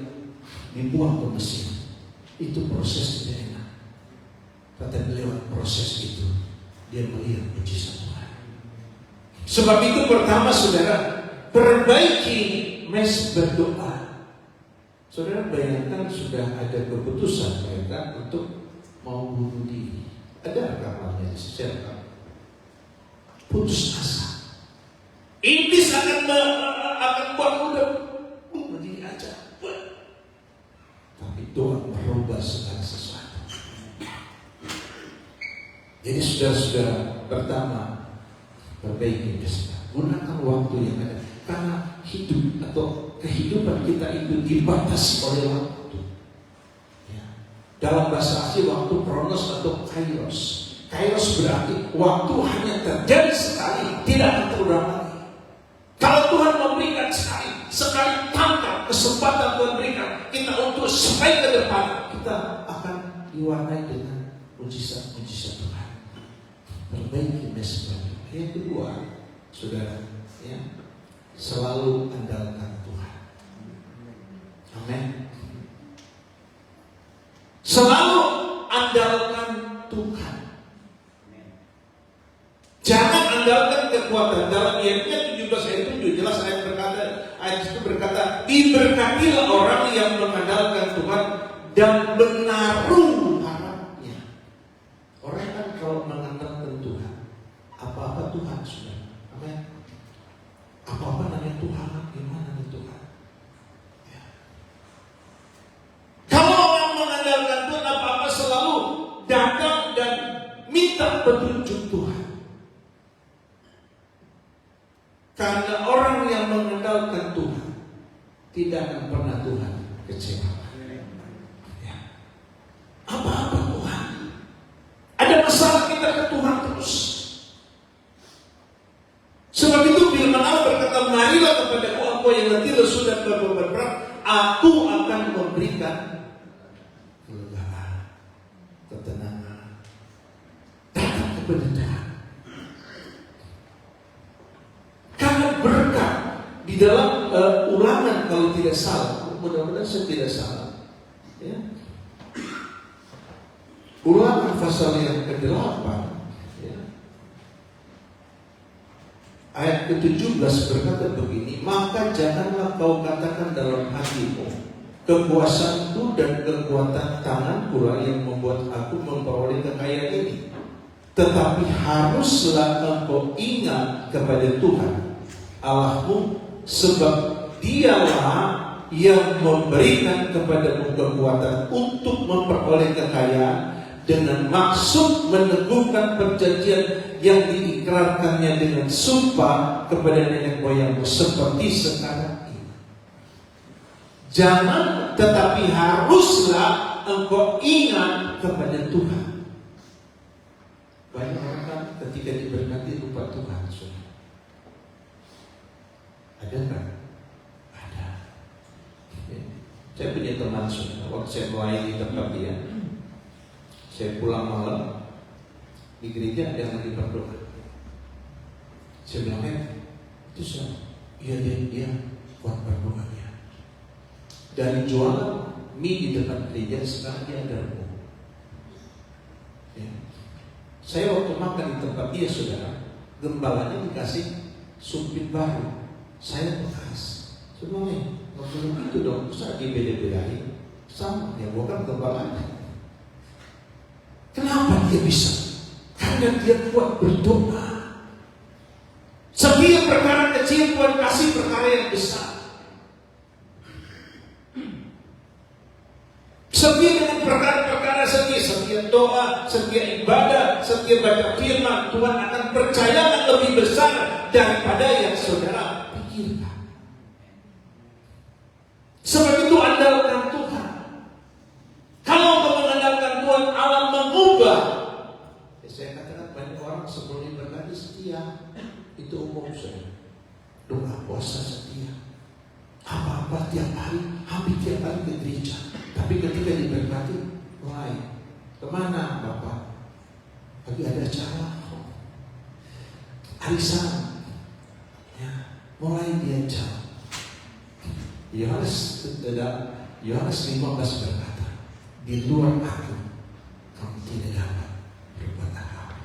[SPEAKER 2] dibuang ke Mesir, itu proses tidak enak. Tetapi lewat proses itu dia melihat mujizat Tuhan. Sebab itu pertama saudara, perbaiki mes berdoa. Saudara bayangkan sudah ada keputusan mereka untuk mau bunuh diri. Ada rekamannya secara putus asa. Iblis akan buat udah bunuh diri aja. Tapi Tuhan merubah segala sesuatu. Jadi saudara-saudara, pertama perbaiki mes. Gunakan waktu yang ada. Karena hidup atau kehidupan kita itu dibatasi oleh waktu. Ya. Dalam bahasa asli waktu kronos atau kairos. Kairos berarti waktu hanya terjadi sekali, tidak akan terulang lagi. Kalau Tuhan memberikan sekali tangkap kesempatan Tuhan berikan kita untuk sampai ke depan, kita akan diwarnai dengan mujizat-mujizat Tuhan. Perbaiki mes berdoa. Yang kedua, saudara, ya, selalu andalkan Tuhan. Amin. Selalu andalkan Tuhan. Jangan andalkan kekuatan. Dalam Yeremia 17 ayat 7 jelas ayat itu berkata, diberkatilah orang yang mengandalkan Tuhan dan menaruh harapnya. Orang kan kalau mengandalkan Tuhan, apa-apa Tuhan sudah. Amin. Apa-apa namanya Tuhan, gimana nih Tuhan? Ya. Kalau orang mengandalkan Tuhan, apa-apa selalu datang dan minta petunjuk Tuhan. Karena orang yang mengandalkan Tuhan tidak akan pernah Tuhan kecewakan. Ya. Apa-apa Tuhan. Ada masalah kita ke Tuhan terus. Sebab itu firman Allah berkata, marilah kepadaku aku yang letih lesu dan berbeban berat, aku akan memberikan kelegaan, ketenangan. Datang kepada Tuhan. Karena berkat di dalam Ulangan kalau tidak salah, mudah-mudahan saya tidak salah, ya. Ulangan pasal yang ke-8, ya. Ayat ke-17 berkata begini, maka janganlah kau katakan dalam hatimu, kekuasaanku dan kekuatan tanganku lah yang membuat aku memperoleh kekayaan ini. Tetapi haruslah engkau ingat kepada Tuhan Allahmu, sebab Dialah yang memberikan kepadamu kekuatan untuk memperoleh kekayaan dengan maksud meneguhkan perjanjian yang diikrarkannya dengan sumpah kepada nenek moyangmu seperti sekarang ini. Jangan, tetapi haruslah engkau ingat kepada Tuhan. Banyak orang kan ketika diberkati lupa Tuhan. Ada enggak? Ada. Saya punya teman saudara, waktu saya melayani di tempat dia, saya pulang malam di gereja ada yang lagi berdoa. Saya bilang, itu siapa? Iya dia kuat berdoa ya. Dari jualan mie di depan gereja sekarang dia ada remuk. Ya. Saya waktu makan di tempat dia saudara, gembalanya dikasih sumpit baru. Saya bekas. Sebenarnya nggak boleh gitu dong. Saya dibeda-bedain sama dia bukan gembalanya. Kenapa dia bisa? Karena dia kuat berdoa. Setiap perkara kecil Tuhan kasih perkara yang besar. Setiap dengan perkara-perkara setiap doa, setiap ibadah, setiap baca firman, Tuhan akan percayakan lebih besar daripada yang saudara pikirkan. Sebab itu andalkan Tuhan. Kalau untuk mengandalkan Tuhan, Allah mengubah. Saya katakan banyak orang sebelum berkati setia, itu umum saudara. Doa puasa setia. Apa-apa tiap hari, hampir tiap hari ke gereja. Tapi ketika diberkati, mulai kemana Bapak? Lagi ada acara, arisan, ya, mulai dia jauh. Yohanes 15 berkata, di luar aku, kamu tidak dapat berbuat apa.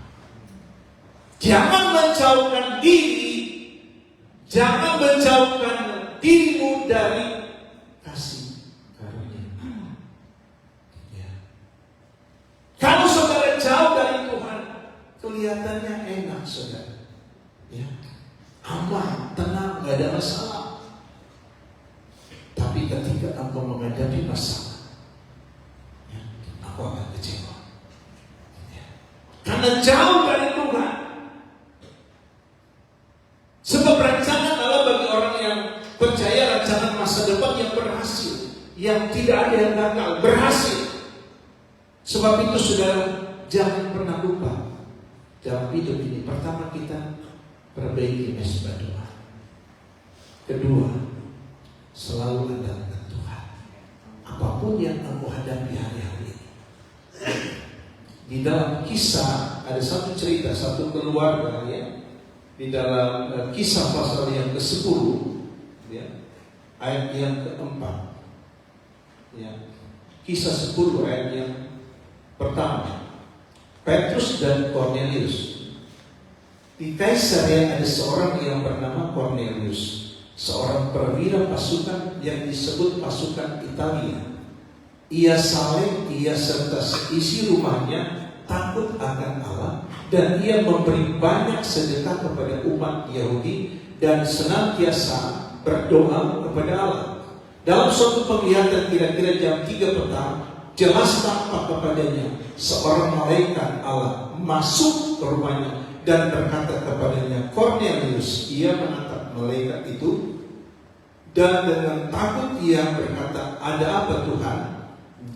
[SPEAKER 2] Jangan menjauhkan diri, jangan menjauhkan dirimu dari kasih karunia. Ya. Kalau saudara jauh dari Tuhan, kelihatannya enak saudara. Ya. Aman, tenang, gak ada masalah. Tapi ketika engkau menghadapi masalah, ya, aku akan kecewa. Ya. Karena jauh dari Tuhan. Sebab rancangan Allah bagi orang yang percaya rancangan masa depan yang berhasil, yang tidak ada yang gagal, berhasil. Sebab itu saudara, jangan pernah lupa dalam hidup ini. Pertama, kita perbaiki mesbah doa. Kedua, selalu andalkan Tuhan. Apapun yang kamu hadapi hari-hari ini. Di dalam kisah ada satu cerita, satu keluarga ya. Di dalam kisah pasal yang ke-10 ya, ayat yang ke-4 ya. Kisah 10 ayat yang pertama. Petrus dan Cornelius. Di Kaisarea ada seorang yang bernama Cornelius, seorang perwira pasukan yang disebut pasukan Italia. Ia saleh, ia serta seisi rumahnya takut akan Allah, dan ia memberi banyak sedekah kepada umat Yahudi dan senantiasa berdoa kepada Allah. Dalam suatu penglihatan kira-kira jam 3 petang, jelas tampak kepadanya seorang malaikat Allah masuk ke rumahnya dan berkata kepadanya, Cornelius. Ia menatap malaikat itu dan dengan takut ia berkata, ada apa Tuhan?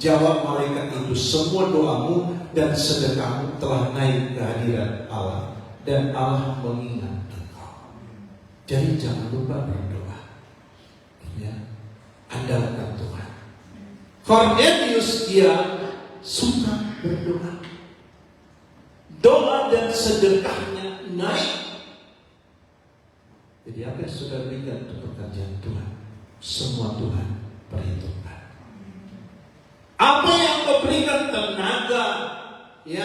[SPEAKER 2] Jawab malaikat itu, semua doamu dan sedekahmu telah naik ke hadirat Allah, dan Allah mengingat engkau. Jadi jangan lupa berdoa ya. Andalkan Tuhan. Cornelius dia suka berdoa. Doa dan sedekahnya naik. Jadi apa yang sudah berikan untuk pekerjaan Tuhan, semua Tuhan perhitungkan. Apa yang kau berikan tenaga, ya,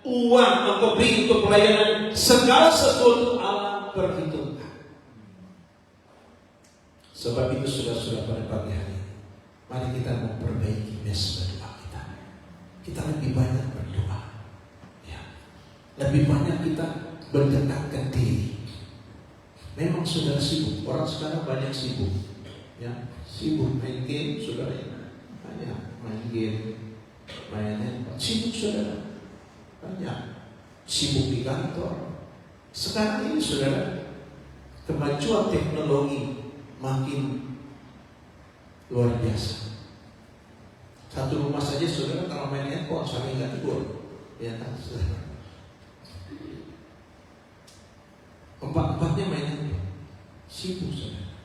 [SPEAKER 2] uang yang kau beri untuk pelayanan, segala sesuatu Allah perhitungkan. Sebab itu sudah pada pagi hari, mari kita memperbaiki mesbah doa kita. Kita lebih banyak berdoa, ya. Lebih banyak kita mendekatkan diri. Memang sudah sibuk, orang sekarang banyak sibuk, ya, sibuk main game, saudara ya. Banyak main game, mainan, sibuk saudara, banyak sibuk di kantor. Sekarang ini saudara, kemajuan teknologi makin luar biasa. Satu rumah saja saudara kalau main handphone sampai nggak tidur, ya kan saudara. Empat-empatnya main handphone, sibuk saudara.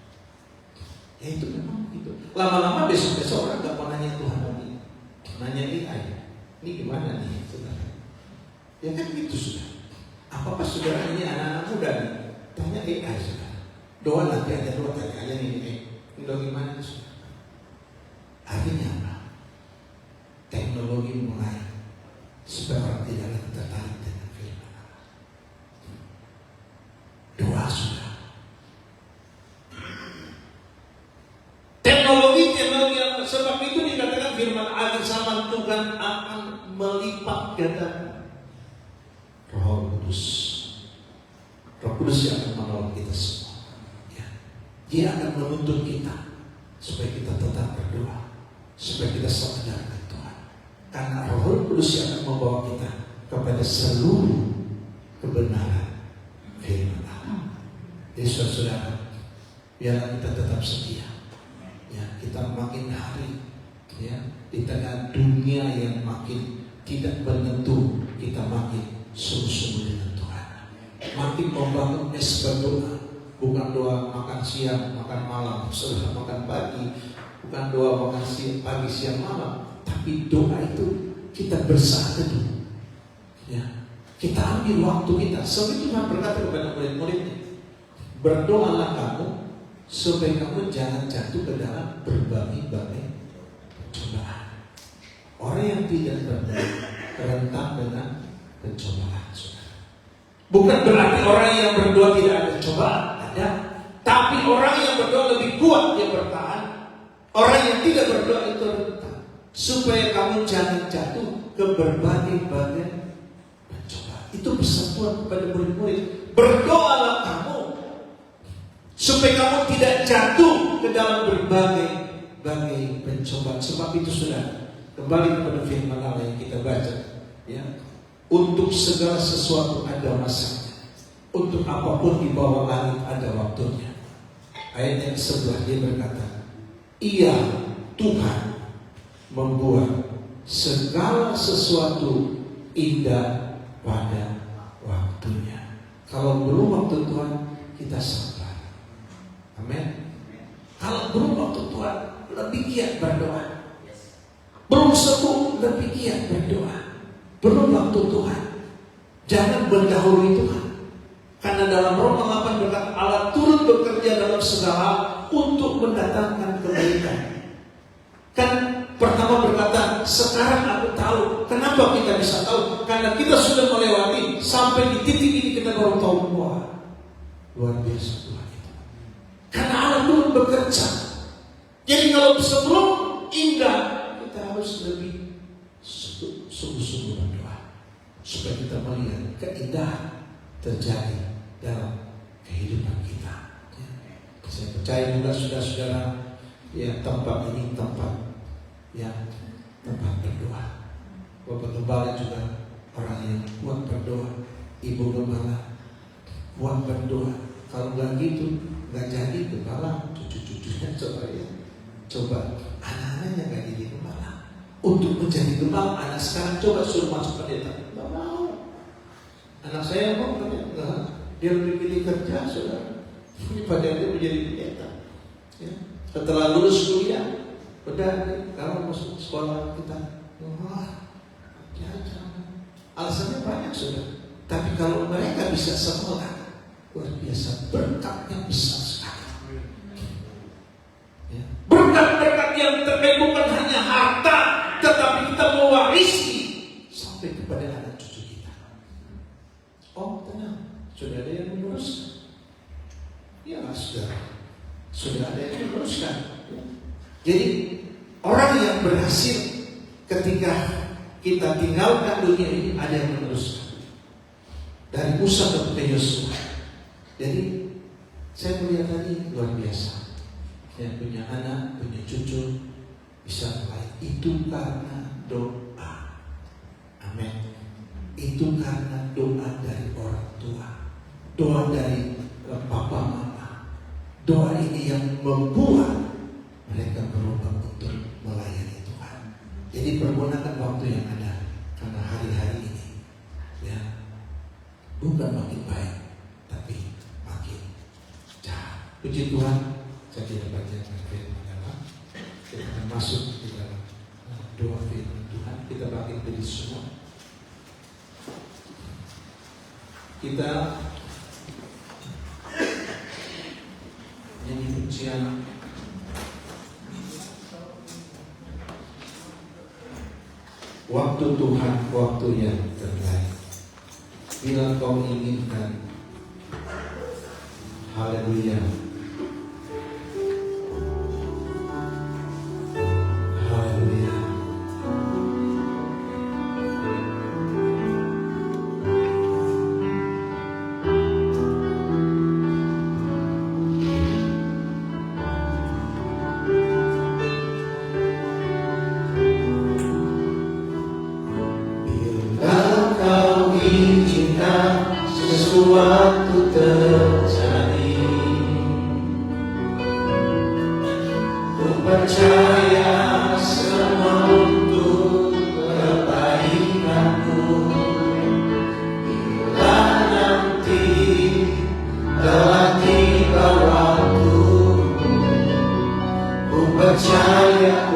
[SPEAKER 2] Ya itu memang gitu. Lama-lama besok-besok orang gak mau nanya Tuhan lagi, nanya AI. Ini gimana nih saudara? Ya kan gitu sudah. Apa-apa saudara ini anak-anak muda nih, tanya AI saudara. Doa nanti ada doa, tanya aja nih, ini doa gimana saudara? Artinya apa? Teknologi mulai supaya orang tidak lagi tertarik dengan firman Allah. Doa sudah. Teknologi yang sebab itu dikatakan firman Allah zaman Tuhan akan melipat gandakan. Roh Kudus yang akan menolong kita semua. Ya. Dia akan menuntun kita supaya kita tetap berdoa, supaya kita sadar dengan Tuhan. Karena Roh Kudus yang akan membawa kita kepada seluruh kebenaran firman Allah. Jadi saudara, biarlah kita tetap setia. Ya, kita makin hari ya di tengah dunia yang makin tidak menentu, kita makin sungguh-sungguh dengan Tuhan. Makin membangun berdoa, bukan doa makan siang, makan malam, saudara makan pagi, bukan doa makan siang, pagi, siang, malam, tapi doa itu kita bersaat teduh. Ya, kita ambil waktu kita. Sebab Tuhan berkata kepada murid-muridnya, berdoalah kamu supaya kamu jangan jatuh ke dalam berbagai-bagai cobaan. Orang yang tidak berdoa rentan dengan pencobaan, saudara. Bukan berarti orang yang berdoa tidak ada cobaan, ada. Tapi orang yang berdoa lebih kuat, dia bertahan. Orang yang tidak berdoa itu rentan. Supaya kamu jangan jatuh ke berbagai-bagai pencobaan. Itu pesan Tuhan kepada murid-murid. Berdoalah kamu supaya kamu tidak jatuh ke dalam berbagai pencobaan. Sebab itu sudah kembali kepada firman Allah yang kita baca, ya. Untuk segala sesuatu ada masanya. Untuk apapun di bawah langit ada waktunya. Ayat yang sebelah dia berkata, Ia Tuhan membuat segala sesuatu indah pada waktunya. Kalau belum waktu Tuhan, kita sabar. Amin. Kalau belum waktu Tuhan, lebih giat berdoa. Belum sembuh, lebih giat berdoa. Belum waktu Tuhan, jangan mendahului Tuhan. Karena dalam Roma 8 berkata, Allah turut bekerja dalam segala untuk mendatangkan kebaikan. Kan pertama berkata, sekarang aku tahu. Kenapa kita bisa tahu? Karena kita sudah melewati. Sampai di titik ini kita baru tahu, wah, luar biasa Tuhan itu. Karena Allah turut bekerja. Jadi kalau sebelum indah, kita harus lebih sungguh-sungguh berdoa supaya kita melihat keindahan terjadi dalam kehidupan kita. Saya percaya juga saudara-saudara, ya, tempat ini tempat berdoa. Bapak Gembala juga orang yang kuat berdoa. Ibu Gembala kuat berdoa. Kalau nggak gitu, nggak jadi Gembala. Cucu-cucunya coba anak-anaknya nggak jadi Gembala. Untuk menjadi Gembala, anak sekarang coba suruh masuk pendeta, nggak mau. Anak saya mau pendeta, dia lebih pilih kerja, saudara. Pada dia menjadi pendeta. Ya. Setelah lulus kuliah, udah kalau masuk sekolah kita, wah, jangan. Alasannya banyak, saudara. Tapi kalau mereka bisa sekolah, luar biasa, berkatnya besar sekali. Ya. Berkat-berkat yang terkait bukan hanya harta, tetapi kita mewarisi sampai kepada anak cucu kita. Oh, tenang, sudah ada yang menguruskan. Ya, sudah ada yang menguruskan. Ya. Jadi orang yang berhasil ketika kita tinggalkan dunia ini, ada yang menguruskan. Dari Musa ke Yosua. Jadi saya melihat tadi luar biasa. Saya punya anak, punya cucu, bisa mulai. Itu karena doa. Amin. Itu karena doa dari orang tua, doa dari papa mama. Doa ini yang membuat mereka berubah untuk melayani Tuhan. Jadi pergunakan waktu yang ada, karena hari-hari ini, ya, bukan makin baik, tapi makin jahat. Puji Tuhan, saya tidak baca. masuk di dalam doa firman Tuhan. Kita bangkit berdiri semua. Kita nyanyi pujian waktu Tuhan, waktu yang terbaik. Bila kau inginkan, haleluya, haleluya. Bila kau izinkan sesuatu terjadi, ku percaya semua untuk kebaikanmu. Bila nanti telah tiba waktu, ku percaya